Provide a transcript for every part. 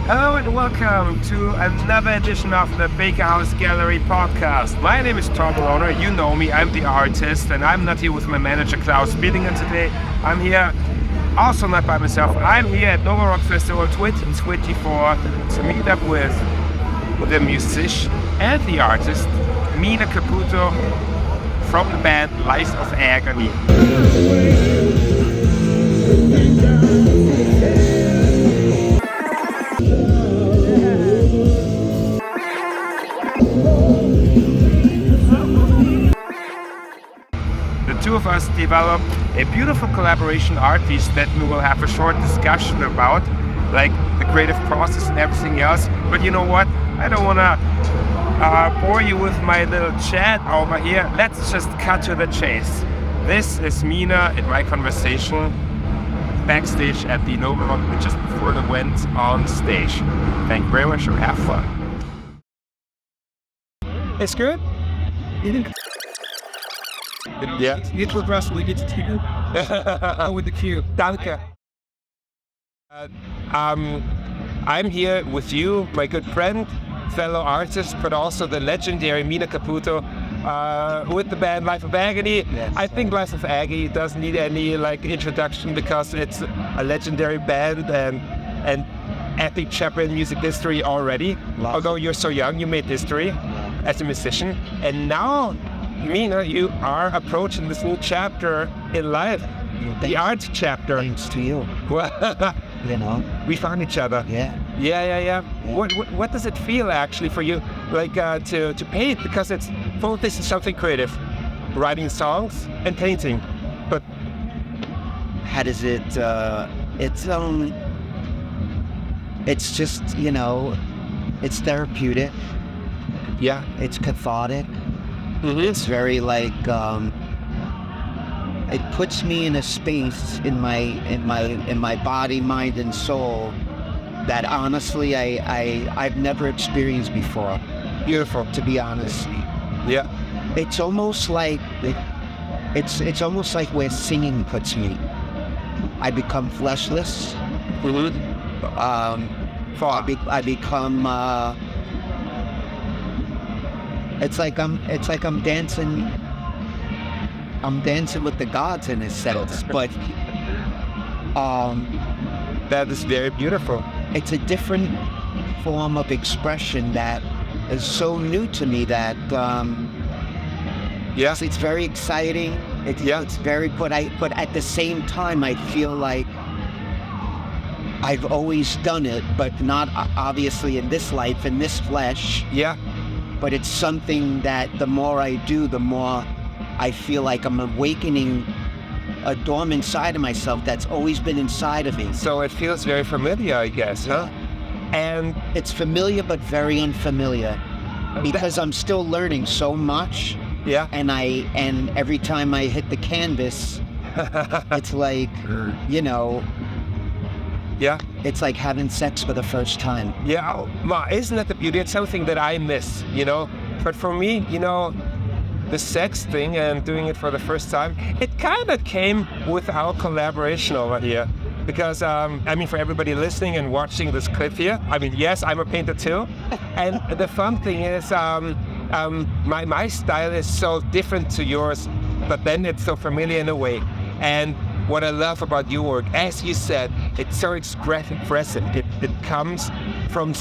Hello and welcome to another edition of the Baker House Gallery podcast. My name is Tom Lohner. You know me, I'm the artist, and I'm not here with my manager Klaus Biedinger today. I'm here also not by myself. I'm here at Nova Rock Festival 2024 to meet up with the musician and the artist Mina Caputo from the band Life of Agony. The two of us developed a beautiful collaboration art piece that we will have a short discussion about, like the creative process and everything else. But you know what? I don't want to bore you with my little chat over here. Let's just cut to the chase. This is Mina in my conversation backstage at the Nova Rock just before the went on stage. Thank you very much and have fun. It's good? Yeah. It was Russell, it's you. With the cue. Danke. I'm here with you, my good friend, fellow artist, but also the legendary Mina Caputo with the band Life of Agony. Yes. I think Life of Agony doesn't need any introduction because it's a legendary band and epic chapter in music history already. Although you're so young, you made history as a musician, and now, Mina, you are approaching this new chapter in life, the art chapter. Thanks to you. You know. We found each other. Yeah. Yeah. What does it feel actually for you, to paint? Because it's both. This is something creative, writing songs and painting. But How does it? It's just it's therapeutic. yeah. It's cathartic. Mm-hmm. It's very it puts me in a space in my body, mind, and soul that honestly I've never experienced before. Beautiful. To be honest, Yeah. it's almost like it's almost like where singing puts me. I become fleshless. Mm-hmm. I become. It's like I'm dancing. I'm dancing with the gods in a sense, but That is very beautiful. it's a different form of expression that is so new to me that Yeah. it's very exciting. It's very, but at the same time I feel like I've always done it, but not obviously in this life, in this flesh. Yeah. But it's something that the more I do, the more I feel like I'm awakening a dormant side of myself that's always been inside of me. So it feels very familiar, I guess, huh? And It's familiar but very unfamiliar because I'm still learning so much, yeah. and every time I hit the canvas, it's like, Yeah. it's like having sex for the first time. Yeah, well, isn't that the beauty? It's something that I miss, But for me, the sex thing and doing it for the first time, it kind of came with our collaboration over here. Because, for everybody listening and watching this clip here, yes, I'm a painter too. And the fun thing is, my style is so different to yours, but then it's so familiar in a way. And what I love about your work, as you said, it's so expressive. It comes from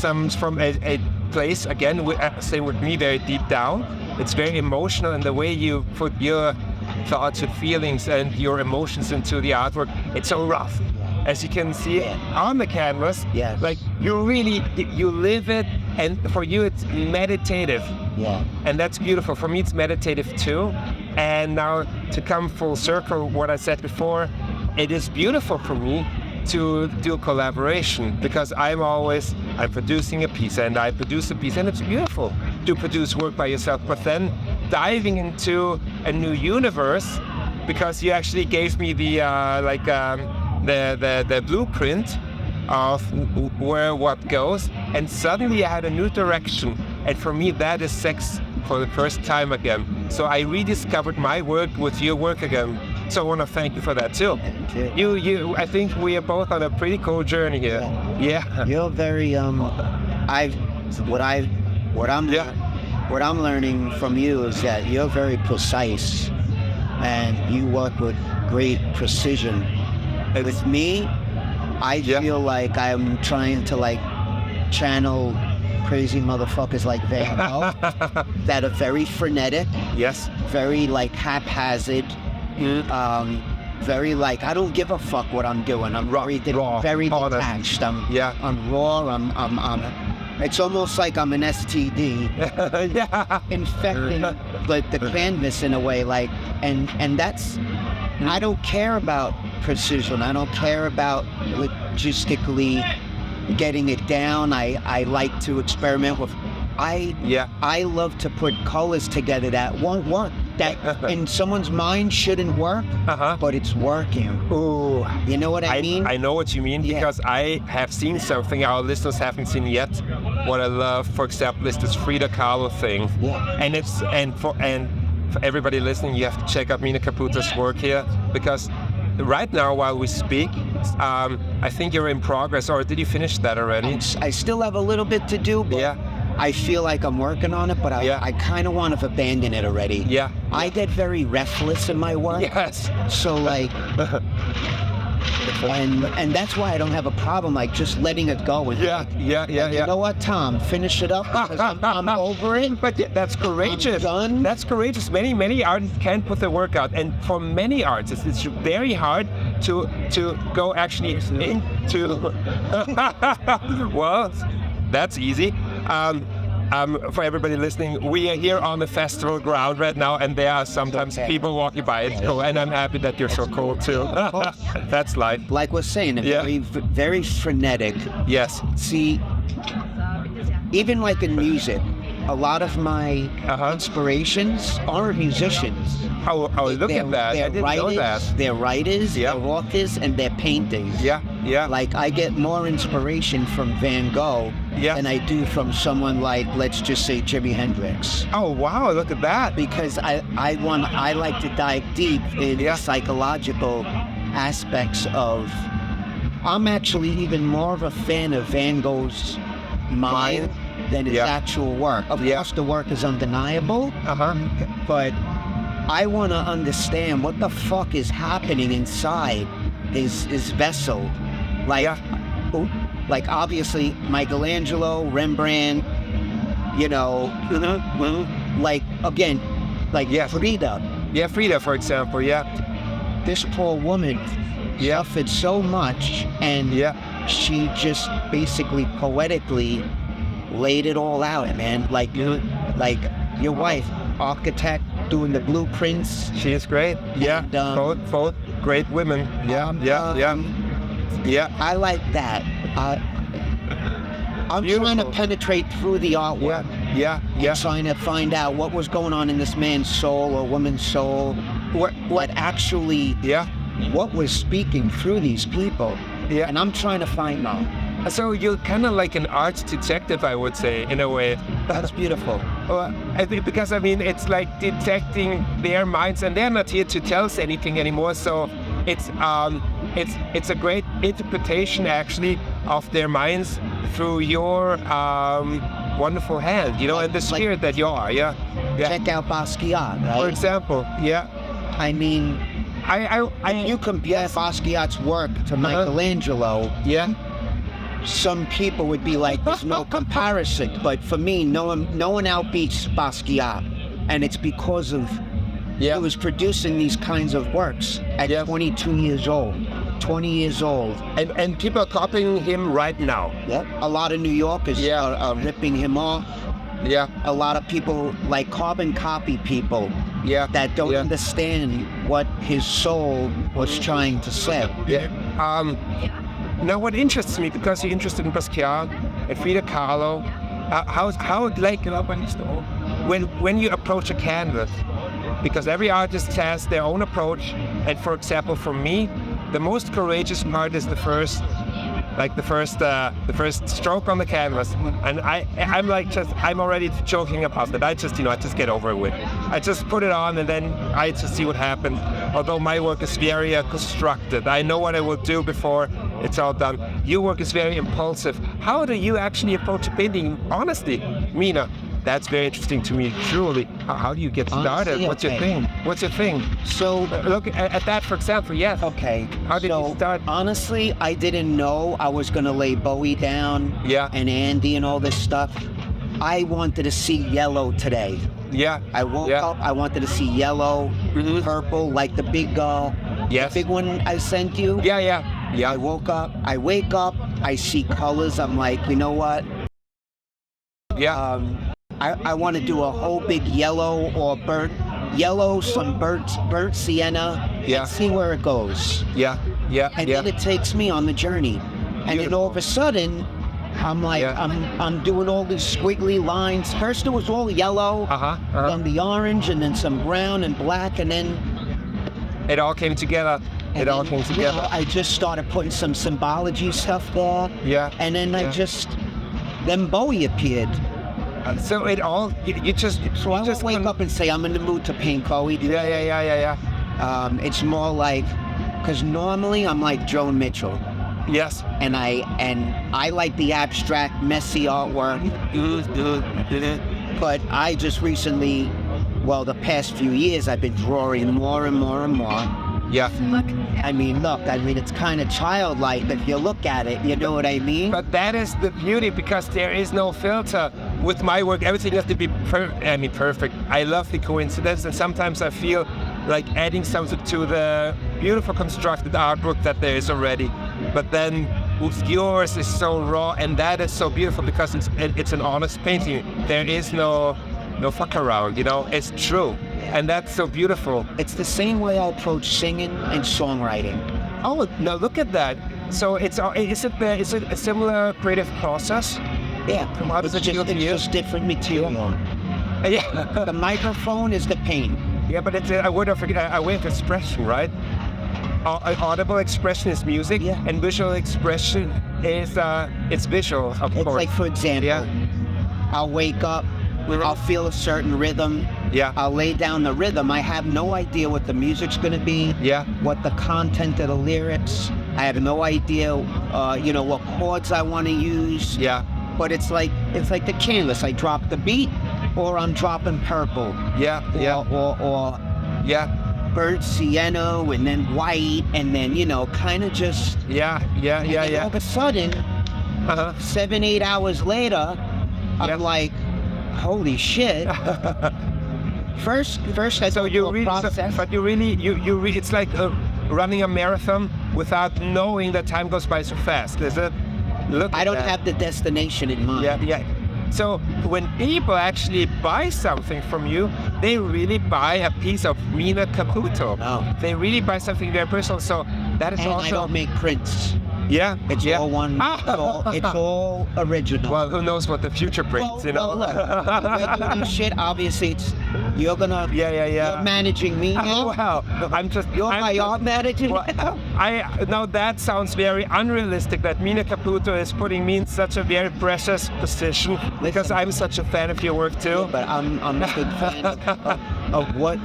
a place, again, say with me, very deep down. It's very emotional, and the way you put your thoughts and feelings and your emotions into the artwork, it's so rough. As you can see on the canvas, Yes. like you live it, and for you it's meditative. Yeah. And that's beautiful. For me, it's meditative too. And now to come full circle, what I said before, it is beautiful for me to do collaboration because I'm producing a piece and I produce a piece, and it's beautiful to produce work by yourself. But then diving into a new universe, because you actually gave me the blueprint of where what goes, and suddenly I had a new direction. And for me, that is sex for the first time again. So I rediscovered my work with your work again. So I want to thank you for that too. Okay. I think we are both on a pretty cool journey here. Yeah. You're very what I'm learning from you is that you're very precise and you work with great precision. With me, I feel like I'm trying to like channel crazy motherfuckers like Van Gogh that are very frenetic. Yes. Very like haphazard. Very like I don't give a fuck what I'm doing. I'm raw, very detached. I'm raw. It's almost like I'm an STD infecting the canvas in a way, like, and that's, I don't care about precision. I don't care about logistically getting it down. I like to experiment with, I love to put colors together that that in someone's mind shouldn't work, but it's working. Ooh. You know what I mean? I know what you mean, because I have seen something our listeners haven't seen yet. What I love, for example, is this Frida Kahlo thing. And for everybody listening, you have to check out Mina Caputo's work here, because right now, while we speak, I think you're in progress, or did you finish that already? I still have a little bit to do, but I feel like I'm working on it, but I kind of want to abandon it already. I get very restless in my work. So like, and that's why I don't have a problem like just letting it go. And you know what, Tom? Finish it up because I'm over it. But that's courageous. I'm done. That's courageous. Many artists can't put their work out, and for many artists, it's very hard to go actually into. Well, that's easy. For everybody listening, we are here on the festival ground right now, and there are sometimes people walking by it, and I'm happy that you're so cool too. That's life. Like we're saying, very frenetic. Yes. See, even like in music, a lot of my inspirations are musicians. Oh, look at that. I didn't know that. They're writers, they're authors, and they're painters. Like, I get more inspiration from Van Gogh than I do from someone like, let's just say, Jimi Hendrix. Oh, wow, look at that. Because I like to dive deep in psychological aspects of... I'm actually even more of a fan of Van Gogh's mind than his actual work. Of course, the work is undeniable, but I want to understand what the fuck is happening inside his vessel. Like obviously Michelangelo, Rembrandt, you know, like again, like Frida. Yeah, Frida, for example. This poor woman suffered so much, and she just basically poetically laid it all out, man. Like your wife, architect, doing the blueprints. She is great. And, both great women. I like that. I'm trying to penetrate through the artwork. I'm trying to find out what was going on in this man's soul or woman's soul. What actually, what was speaking through these people. And I'm trying to find out. So you're kind of like an art detective, I would say, in a way. That's beautiful. I think because I mean it's like detecting their minds, and they're not here to tell us anything anymore. So it's a great interpretation actually of their minds through your wonderful hand, you know, and the spirit that you are. Check out Basquiat, right? For example, I mean, if you compare Basquiat's work to Michelangelo, some people would be like, there's no comparison. But for me, no one outbeats Basquiat. And it's because of he was producing these kinds of works at 22 years old, 20 years old. And people are copying him right now. A lot of New Yorkers are ripping him off. A lot of people, like carbon copy people, that don't understand what his soul was trying to say. Now, what interests me, because you're interested in Basquiat and Frida Kahlo, how like when you approach a canvas, because every artist has their own approach, and for example, for me, the most courageous part is the first stroke on the canvas, and I'm already joking about that. I just get over it with. I just put it on, and then I just see what happened Although my work is very constructed. I know what I will do before it's all done. Your work is very impulsive. How do you actually approach painting? Honestly, Mina, that's very interesting to me, truly. How do you get started? Honestly, What's your thing? What's your thing? So, Look at that, for example, yes. okay. How did you start? Honestly, I didn't know I was going to lay Bowie down Yeah. and Andy and all this stuff. I wanted to see yellow today. Yeah. I woke Yeah. up, I wanted to see yellow, Mhm. purple, like the big Yes. big one I sent you. Yeah, yeah. Yeah. I wake up, I see colors. I'm like, you know what? Yeah. I want to do a whole big yellow or some burnt sienna, Yeah. and see where it goes. Yeah. Yeah. And Yeah. then it takes me on the journey. And then all of a sudden, I'm like, Yeah. I'm doing all these squiggly lines. First it was all yellow, then the orange, and then some brown and black, and then It all came together. It all came you together. know, I just started putting some symbology stuff there. Yeah. And then Yeah. then Bowie appeared. So it all, you just, So I just won't wake up and say I'm in the mood to paint Bowie. Yeah, yeah, yeah, yeah, yeah. It's more like, because normally I'm like Joan Mitchell, Yes. and I like the abstract, messy artwork. But I just recently, well, the past few years, I've been drawing more and more and more. Yeah. I mean, it's kind of childlike if you look at it, you know what I mean? But that is the beauty, because there is no filter. With my work, everything has to be perfect. I love the coincidence, and sometimes I feel like adding something to the beautiful constructed artwork that there is already. But then with yours is so raw, and that is so beautiful because it's an honest painting. There is no fuck around, you know, it's true. And that's so beautiful. It's the same way I approach singing and songwriting. Oh, now look at that. So is it a similar creative process? Yeah, How does it feel to it's you? just different material. Yeah. The microphone is the paint. Yeah, but it's a way of expression, right? Audible expression is music, Yeah. and visual expression is it's visual, of It's course. like, for example, Yeah. I'll wake up, I'll feel a certain rhythm. Yeah. I'll lay down the rhythm. I have no idea what the music's going to be. Yeah. What the content of the lyrics. I have no idea, what chords I want to use. Yeah. But it's like the canvas. I drop the beat, or I'm dropping purple. Yeah. Yeah. Or Yeah. burnt sienna, and then white, and then kind of just. Yeah. Yeah. And Yeah. then all Yeah. of a sudden, Uh-huh. 7-8 hours later, I'm Yeah. like, holy shit. First I So go you through a really, process. but you really, it's like running a marathon without knowing that time goes by so fast, is it? Look. I at don't that. have the destination in mind. Yeah, yeah. So when people actually buy something from you, they really buy a piece of Mina Caputo. Oh. They really buy something very personal. So that is And also. I don't make prints. Yeah. It's yeah. all one. It's all original. Well, who knows what the future brings, you know? Well, look, shit. Obviously, you're gonna. Yeah, yeah, yeah. You're managing me. Oh, Now. well, You're my art manager. Well, now that sounds very unrealistic that Mina Caputo is putting me in such a very precious position, because I'm such a fan of your work too. But I'm a big fan of what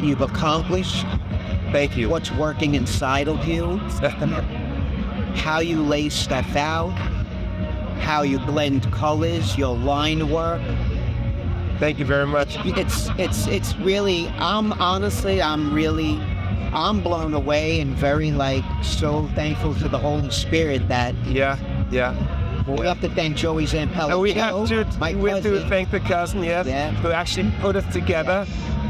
you've accomplished. Thank you. What's working inside of you, how you lay stuff out, how you blend colors, your line work. Thank you very much. It's really, I'm blown away and very so thankful to the Holy Spirit that Yeah, yeah. we have to thank Joey Zampella. And we have to thank the cousin, yes, Yeah. who actually put us together.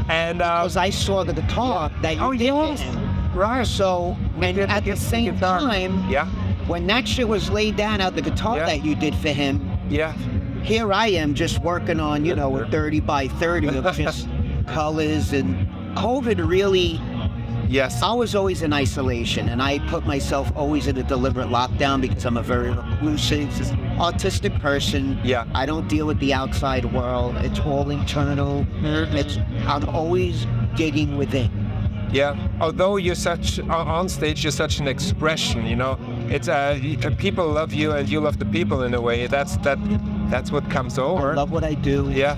And Because I saw the guitar that you did for him. right. So, and did at the same guitar. time, Yeah, when that shit was laid down at the guitar Yeah. that you did for him, yeah, here I am just working on, a 30 by 30 of just colors. And COVID really, yes. I was always in isolation, and I put myself always in a deliberate lockdown because I'm a very reclusive, autistic person. Yeah. I don't deal with the outside world. It's all internal. I'm always digging within. Yeah, although you're on stage, you're such an expression, you know. It's people love you and you love the people in a way. That's what comes over. I love what I do. Yeah,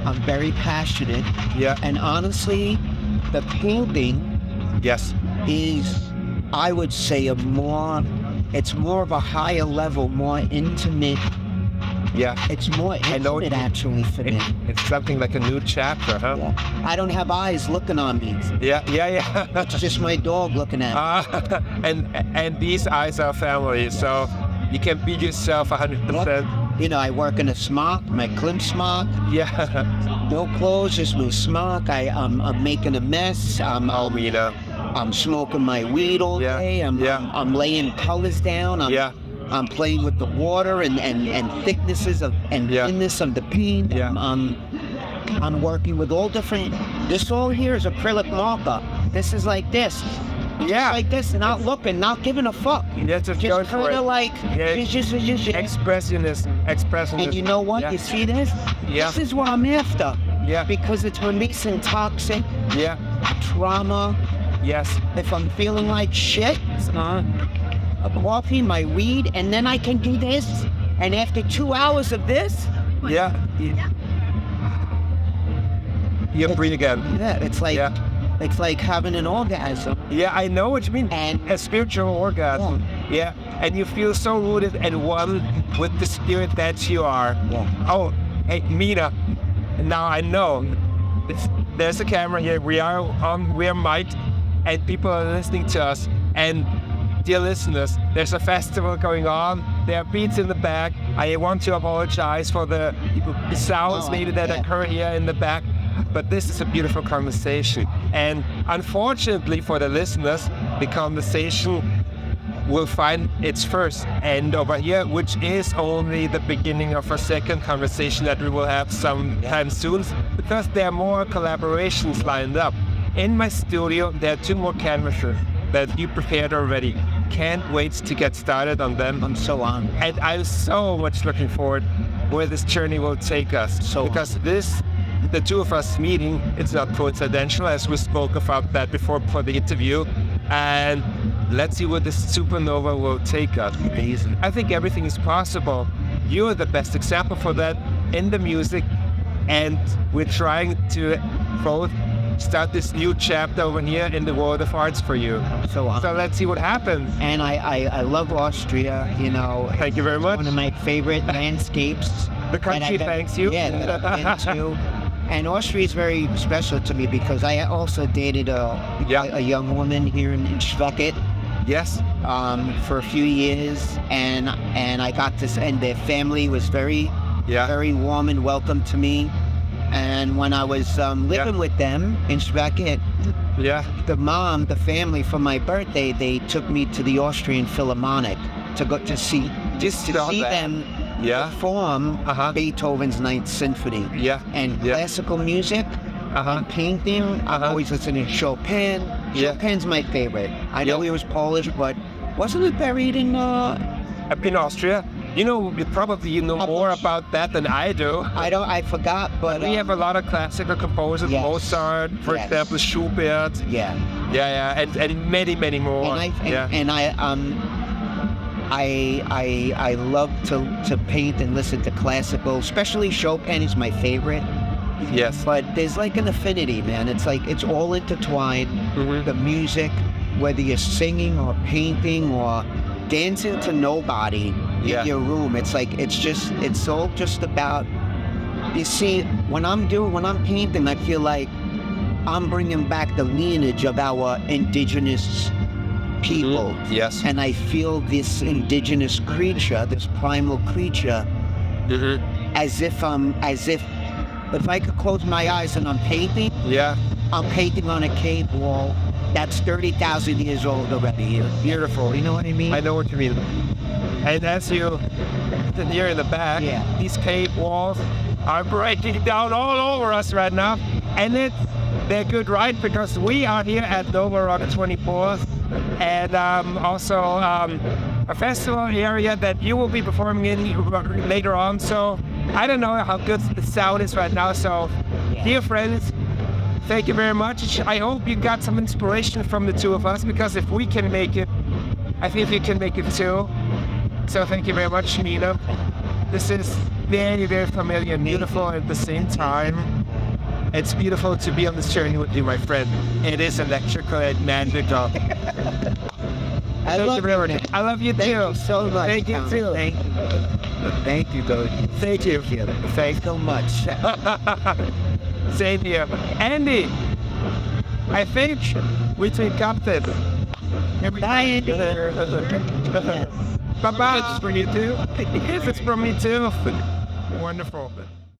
I'm very passionate. Yeah. And honestly, the painting Yes. is, I would say, it's more of a higher level, more intimate. Yeah. It's more I know intimate actually for me. It's something like a new chapter, huh? Yeah. I don't have eyes looking on me. Yeah. It's just my dog looking at me. And these eyes are family, so you can be yourself 100%. You know, I work in a smock, my Klimt smock. Yeah. No clothes, just my smock. I'm making a mess. Mina. I'm smoking my weed all day. I'm laying colors down. I'm playing with the water and thicknesses and thinness of the paint. Yeah. I'm working with all different. This all here is acrylic marker. This is like this. Yeah. Like this, not looking, not giving a fuck. Yeah, just going for kind it. of like, Expressionism. And you know what? Yeah. You see this? Yeah. This is what I'm after. Yeah. Because it's releasing toxic trauma. Yes. If I'm feeling like shit, a coffee, my weed, and then I can do this. And after 2 hours of this, you breathe again. it's like having an orgasm. Yeah, I know what you mean. And a spiritual orgasm. Yeah. And you feel so rooted and one with the spirit that you are. Yeah. Oh, hey, Mina. Now I know. There's a camera here. We're mic'd, and people are listening to us. And dear listeners, there's a festival going on. There are beats in the back. I want to apologize for the sounds maybe that occur here in the back. But this is a beautiful conversation. And unfortunately for the listeners, the conversation will find its first end over here, which is only the beginning of a second conversation that we will have sometime soon, because there are more collaborations lined up. In my studio, there are 2 more canvases that you prepared already. Can't wait to get started on them. I'm so on. And I'm so much looking forward where this journey will take us. Because the 2 of us meeting, it's not coincidental, as we spoke about that before for the interview. And let's see where this supernova will take us. Amazing. I think everything is possible. You're the best example for that in the music. And we're trying to both start this new chapter over here in the world of arts for you. So let's see what happens. And I love Austria, you know. Thank you very much. One of my favorite landscapes. The country thanks you. Yeah, that I've been to. And Austria is very special to me because I also dated a young woman here in Schweckert. Yes. For a few years, and I got to, and their family was very warm and welcome to me. And when I was living with them in Schweckert, the family, for my birthday, they took me to the Austrian Philharmonic to go to see them perform Beethoven's Ninth Symphony. And classical music, and painting. I'm always listening to Chopin. Chopin's my favorite. I know he was Polish, but wasn't it buried in Austria? You know, you know more about that than I do. I forgot, but we have a lot of classical composers, Mozart, for example, Schubert. And many, many more. I love to paint and listen to classical, especially Chopin is my favorite. Yes. But there's like an affinity, man. It's like it's all intertwined. The music, whether you're singing or painting or dancing to nobody in your room, it's all just about. You see, when I'm painting, I feel like I'm bringing back the lineage of our indigenous people. Yes. And I feel this indigenous creature, this primal creature, as if I could close my eyes and I'm painting. I'm painting on a cave wall that's 30,000 years old already. Beautiful. You know what I mean? I know what you mean. And as you sit here in the back, these cave walls are breaking down all over us right now. And they're good, right? Because we are here at Nova Rock 24th, and also a festival area that you will be performing in later on. So I don't know how good the sound is right now. So, dear friends, thank you very much. I hope you got some inspiration from the 2 of us, because if we can make it, I think you can make it too. So thank you very much, Mina. This is very, very familiar and beautiful at the same time. It's beautiful to be on this journey with you, my friend. It is electrical and magical. I love you. I love you too. Thank you so much. Thank you Tom. too. Thank you. Thank you, Bowie. Thank you. Thanks so much. Same here. Andy, I think we take Captain. Bye, Andy. Bye-bye. It's for you too. Yes, it's from me too. Wonderful.